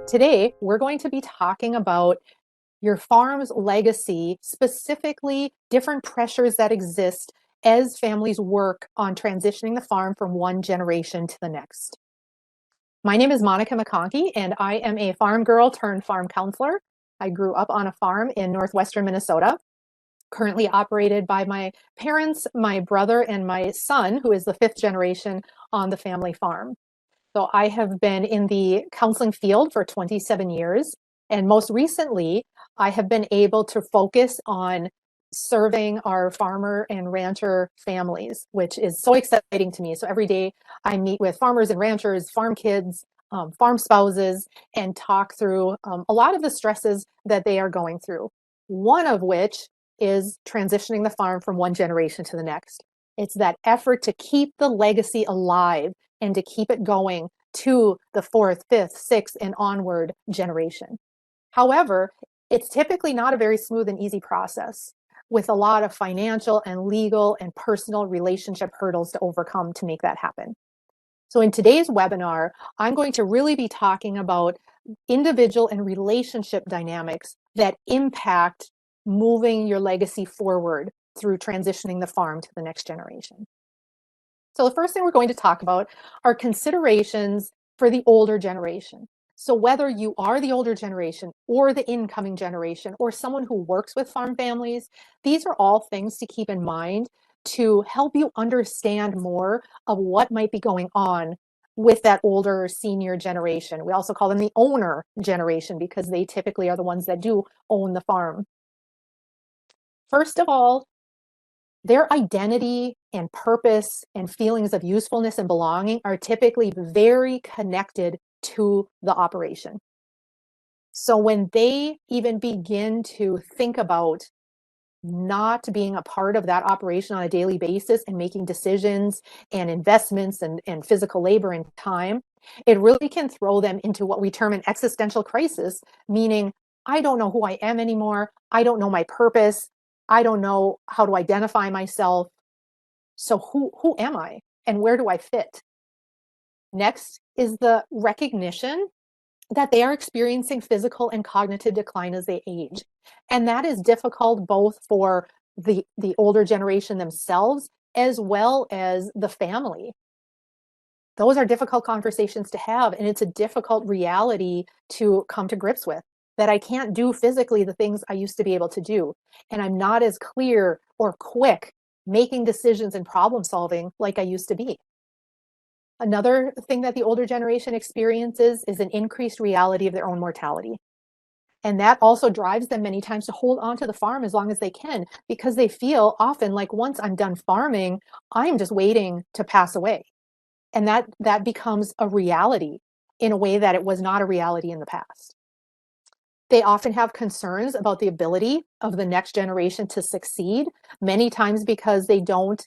Today, we're going to be talking about your farm's legacy, specifically different pressures that exist as families work on transitioning the farm from one generation to the next. My name is Monica McConkey, and I am a farm girl turned farm counselor. I grew up on a farm in northwestern Minnesota, currently operated by my parents, my brother, and my son, who is the fifth generation on the family farm. So I have been in the counseling field for 27 years. And most recently, I have been able to focus on serving our farmer and rancher families, which is so exciting to me. So every day I meet with farmers and ranchers, farm kids, farm spouses, and talk through a lot of the stresses that they are going through. One of which is transitioning the farm from one generation to the next. It's that effort to keep the legacy alive and to keep it going to the fourth, fifth, sixth, and onward generation. However, it's typically not a very smooth and easy process with a lot of financial and legal and personal relationship hurdles to overcome to make that happen. So in today's webinar, I'm going to really be talking about individual and relationship dynamics that impact moving your legacy forward through transitioning the farm to the next generation. So the first thing we're going to talk about are considerations for the older generation. So whether you are the older generation or the incoming generation or someone who works with farm families, these are all things to keep in mind to help you understand more of what might be going on with that older senior generation. We also call them the owner generation because they typically are the ones that do own the farm. First of all, their identity and purpose and feelings of usefulness and belonging are typically very connected to the operation. So when they even begin to think about not being a part of that operation on a daily basis and making decisions and investments and physical labor and time, it really can throw them into what we term an existential crisis, meaning, I don't know who I am anymore. I don't know my purpose. I don't know how to identify myself. So who am I and where do I fit? Next is the recognition that they are experiencing physical and cognitive decline as they age. And that is difficult both for the older generation themselves as well as the family. Those are difficult conversations to have, and it's a difficult reality to come to grips with, that I can't do physically the things I used to be able to do. And I'm not as clear or quick making decisions and problem solving like I used to be. Another thing that the older generation experiences is an increased reality of their own mortality. And that also drives them many times to hold on to the farm as long as they can, because they feel often like once I'm done farming, I'm just waiting to pass away. And that becomes a reality in a way that it was not a reality in the past. They often have concerns about the ability of the next generation to succeed, many times because they don't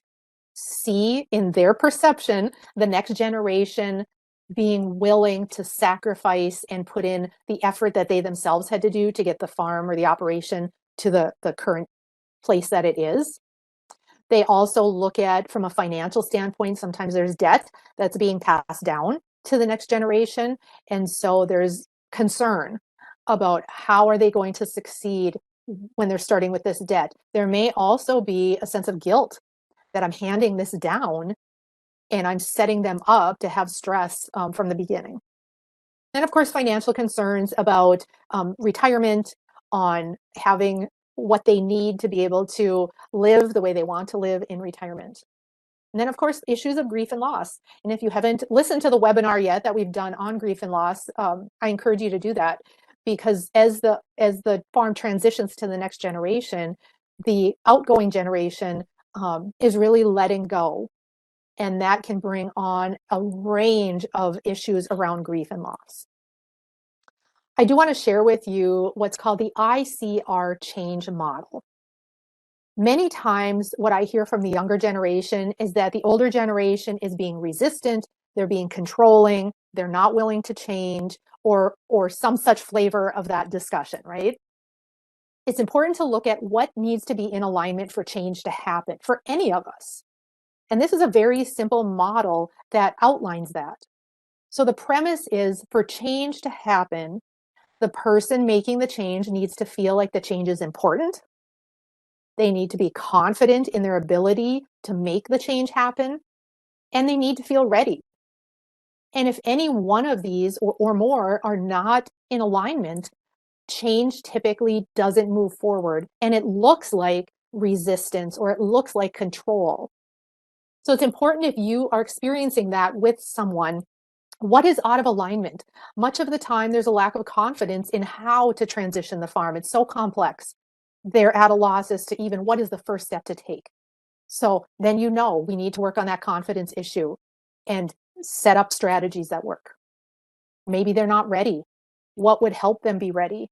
see in their perception the next generation being willing to sacrifice and put in the effort that they themselves had to do to get the farm or the operation to the current place that it is. They also look at, from a financial standpoint, sometimes there's debt that's being passed down to the next generation. And so there's concern about how are they going to succeed when they're starting with this debt. There may also be a sense of guilt that I'm handing this down and I'm setting them up to have stress from the beginning. And of course, financial concerns about retirement, on having what they need to be able to live the way they want to live in retirement. And then, of course, issues of grief and loss. And if you haven't listened to the webinar yet that we've done on grief and loss, I encourage you to do that, because as the farm transitions to the next generation, the outgoing generation is really letting go. And that can bring on a range of issues around grief and loss. I do want to share with you what's called the ICR change model. Many times what I hear from the younger generation is that the older generation is being resistant, they're being controlling, they're not willing to change, or some such flavor of that discussion, right? It's important to look at what needs to be in alignment for change to happen for any of us. And this is a very simple model that outlines that. So the premise is, for change to happen, The person making the change needs to feel like the change is important. They need to be confident in their ability to make the change happen, and they need to feel ready. And if any one of these or more are not in alignment, change typically doesn't move forward. And it looks like resistance or it looks like control. So it's important if you are experiencing that with someone, what is out of alignment? Much of the time, there's a lack of confidence in how to transition the farm. It's so complex. They're at a loss as to even what is the first step to take. So then we need to work on that confidence issue and set up strategies that work. Maybe they're not ready. What would help them be ready?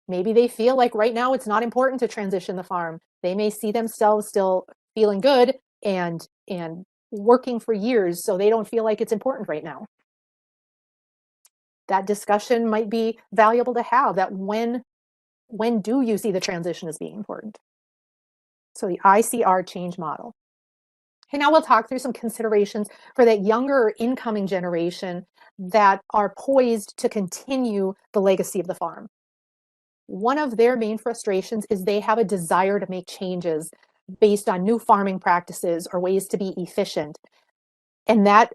Maybe they feel like right now it's not important to transition the farm. They may see themselves still feeling good and working for years, so they don't feel like it's important right now. That discussion might be valuable to have, that when do you see the transition as being important? So the ICR change model. Okay, now we'll talk through some considerations for that younger incoming generation that are poised to continue the legacy of the farm. One of their main frustrations is they have a desire to make changes based on new farming practices or ways to be efficient. And that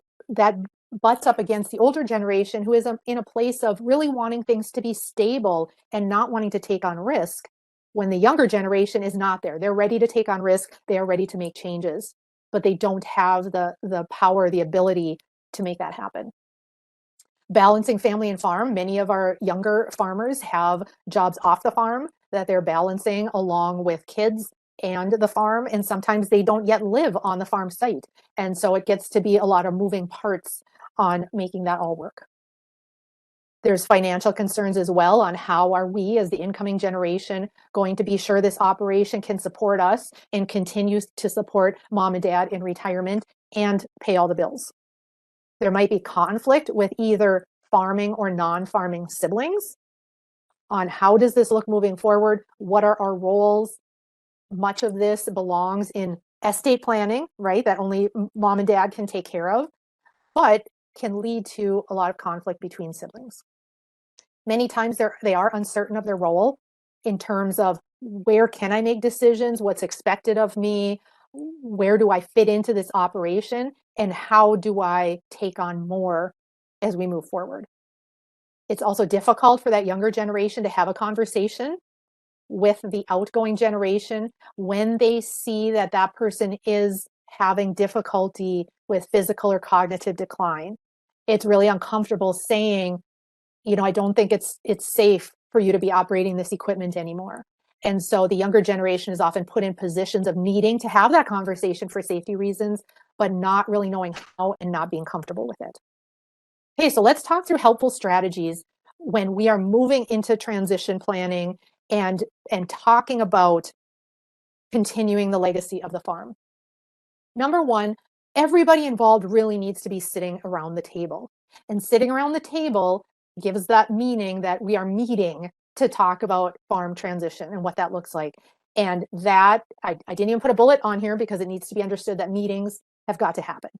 butts up against the older generation who is in a place of really wanting things to be stable and not wanting to take on risk, when the younger generation is not there. They're ready to take on risk, they are ready to make changes, but they don't have the power, the ability to make that happen. Balancing family and farm. Many of our younger farmers have jobs off the farm that they're balancing along with kids and the farm, and sometimes they don't yet live on the farm site. And so it gets to be a lot of moving parts on making that all work. There's financial concerns as well on how are we as the incoming generation going to be sure this operation can support us and continues to support mom and dad in retirement and pay all the bills. There might be conflict with either farming or non-farming siblings on how does this look moving forward? What are our roles? Much of this belongs in estate planning, right? That only mom and dad can take care of, but can lead to a lot of conflict between siblings. Many times they are uncertain of their role in terms of where can I make decisions, what's expected of me, where do I fit into this operation, and how do I take on more as we move forward. It's also difficult for that younger generation to have a conversation with the outgoing generation when they see that that person is having difficulty with physical or cognitive decline. It's really uncomfortable saying, I don't think it's safe for you to be operating this equipment anymore. And so the younger generation is often put in positions of needing to have that conversation for safety reasons, but not really knowing how and not being comfortable with it. Okay, so let's talk through helpful strategies when we are moving into transition planning and talking about continuing the legacy of the farm. Number one, everybody involved really needs to be sitting around the table. And sitting around the table gives that meaning that we are meeting to talk about farm transition and what that looks like. And that, I didn't even put a bullet on here because it needs to be understood that meetings have got to happen.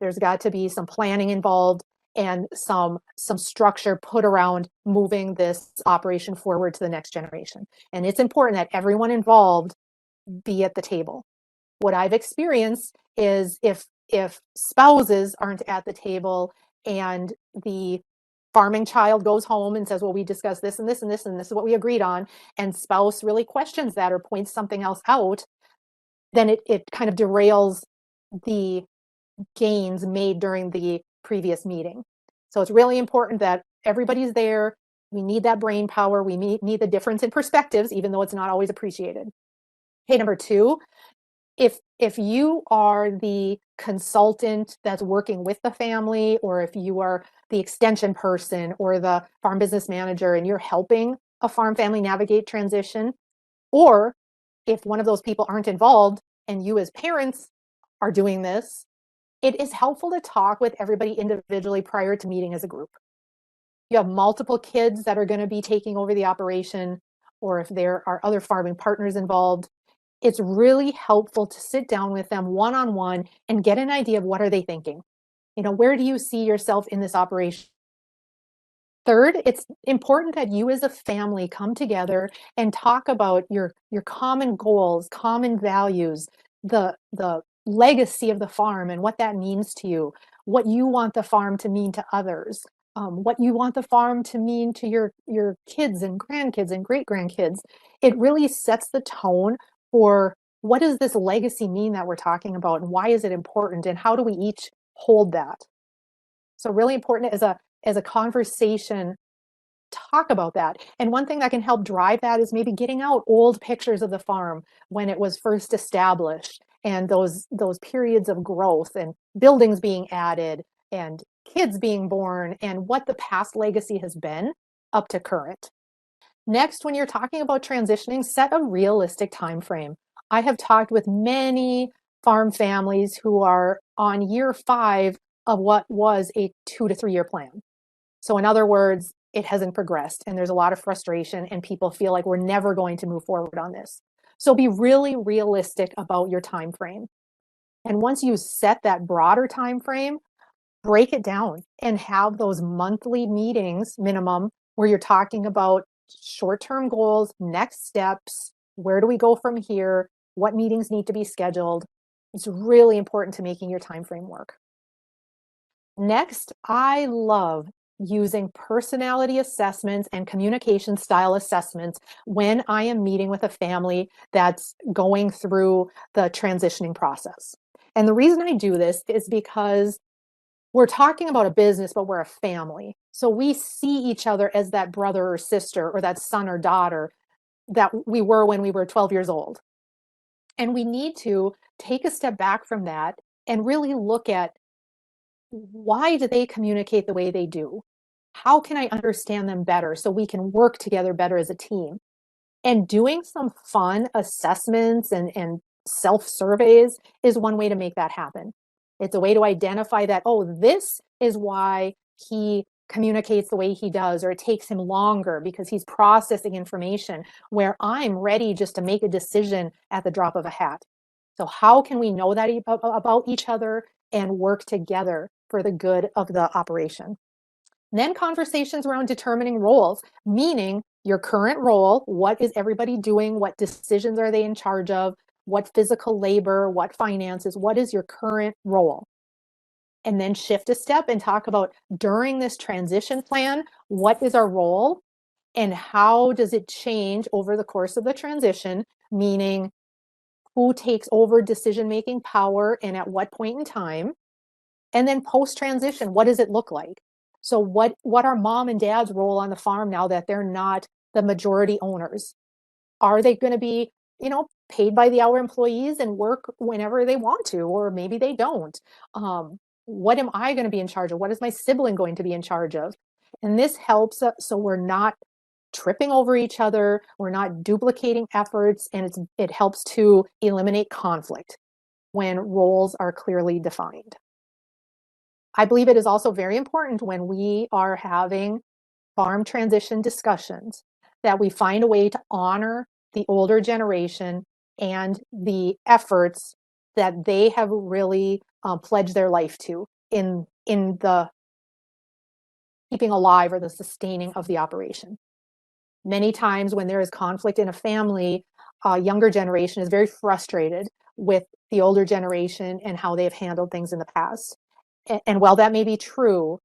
There's got to be some planning involved and some structure put around moving this operation forward to the next generation. And it's important that everyone involved be at the table. What I've experienced is if spouses aren't at the table and the farming child goes home and says, well, we discussed this and this and this and this is what we agreed on, and spouse really questions that or points something else out, then it kind of derails the gains made during the previous meeting. So it's really important that everybody's there. We need that brain power. We need the difference in perspectives, even though it's not always appreciated. Okay, number two, if you are the consultant that's working with the family, or if you are the extension person or the farm business manager and you're helping a farm family navigate transition, or if one of those people aren't involved and you as parents are doing this, it is helpful to talk with everybody individually prior to meeting as a group. You have multiple kids that are going to be taking over the operation, or if there are other farming partners involved, it's really helpful to sit down with them one-on-one and get an idea of what are they thinking. Where do you see yourself in this operation? Third, it's important that you as a family come together and talk about your common goals, common values, the legacy of the farm and what that means to you, what you want the farm to mean to others, what you want the farm to mean to your kids and grandkids and great grandkids. It really sets the tone for what does this legacy mean that we're talking about, and why is it important, and how do we each hold that? So really important as a conversation, talk about that. And one thing that can help drive that is maybe getting out old pictures of the farm when it was first established, and those periods of growth and buildings being added and kids being born and what the past legacy has been up to current. Next, when you're talking about transitioning, set a realistic time frame. I have talked with many farm families who are on year 5 of what was a 2 to 3 year plan. So in other words, it hasn't progressed and there's a lot of frustration and people feel like we're never going to move forward on this. So be really realistic about your time frame. And once you set that broader time frame, break it down and have those monthly meetings minimum where you're talking about short-term goals, next steps, where do we go from here, what meetings need to be scheduled. It's really important to making your time frame work. Next, I love using personality assessments and communication style assessments when I am meeting with a family that's going through the transitioning process. And the reason I do this is because we're talking about a business, but we're a family. So we see each other as that brother or sister or that son or daughter that we were when we were 12 years old. And we need to take a step back from that and really look at, why do they communicate the way they do? How can I understand them better so we can work together better as a team? And doing some fun assessments and self surveys is one way to make that happen. It's a way to identify that, oh, this is why he communicates the way he does, or it takes him longer because he's processing information where I'm ready just to make a decision at the drop of a hat. So, how can we know that about each other and work together for the good of the operation? And then conversations around determining roles, meaning your current role, what is everybody doing? What decisions are they in charge of? What physical labor, what finances, what is your current role? And then shift a step and talk about, during this transition plan, what is our role and how does it change over the course of the transition? Meaning, who takes over decision-making power and at what point in time? And then post-transition, what does it look like? So what are mom and dad's role on the farm now that they're not the majority owners? Are they going to be, paid by the hour employees and work whenever they want to, or maybe they don't? What am I going to be in charge of? What is my sibling going to be in charge of? And this helps so we're not tripping over each other, we're not duplicating efforts, and it helps to eliminate conflict when roles are clearly defined. I believe it is also very important when we are having farm transition discussions that we find a way to honor the older generation and the efforts that they have really pledged their life to in the keeping alive or the sustaining of the operation. Many times when there is conflict in a family, a younger generation is very frustrated with the older generation and how they've handled things in the past. And while that may be true,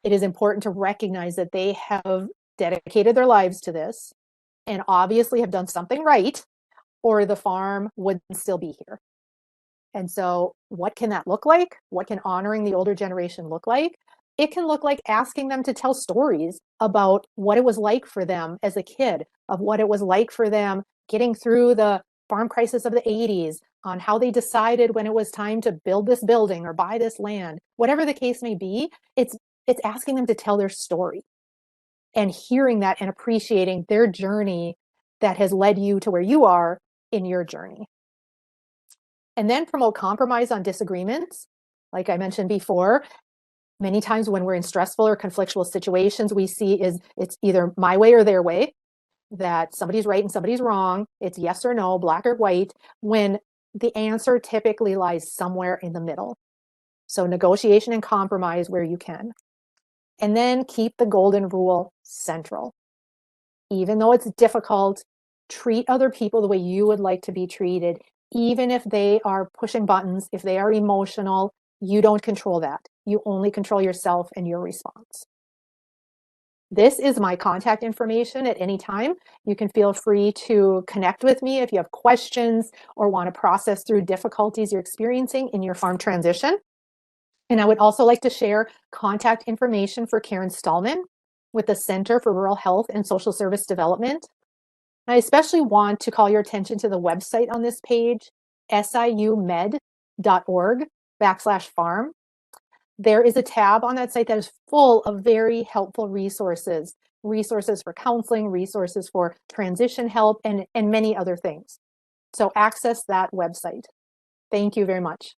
it is important to recognize that they have dedicated their lives to this and obviously have done something right, or the farm would still be here. And so, what can that look like? What can honoring the older generation look like? It can look like asking them to tell stories about what it was like for them as a kid, of what it was like for them getting through the farm crisis of the 80s, on how they decided when it was time to build this building or buy this land. Whatever the case may be, it's asking them to tell their story and hearing that and appreciating their journey that has led you to where you are in your journey. And then promote compromise on disagreements. Like I mentioned before, many times when we're in stressful or conflictual situations, we see is it's either my way or their way, that somebody's right and somebody's wrong. It's yes or no, black or white, when the answer typically lies somewhere in the middle. So negotiation and compromise where you can. And then keep the golden rule central. Even though it's difficult, treat other people the way you would like to be treated. Even if they are pushing buttons, if they are emotional, you don't control that. You only control yourself and your response. This is my contact information at any time. You can feel free to connect with me if you have questions or want to process through difficulties you're experiencing in your farm transition. And I would also like to share contact information for Karen Stallman with the Center for Rural Health and Social Service Development. I especially want to call your attention to the website on this page, siumed.org/farm. There is a tab on that site that is full of very helpful resources, resources for counseling, resources for transition help, and many other things. So access that website. Thank you very much.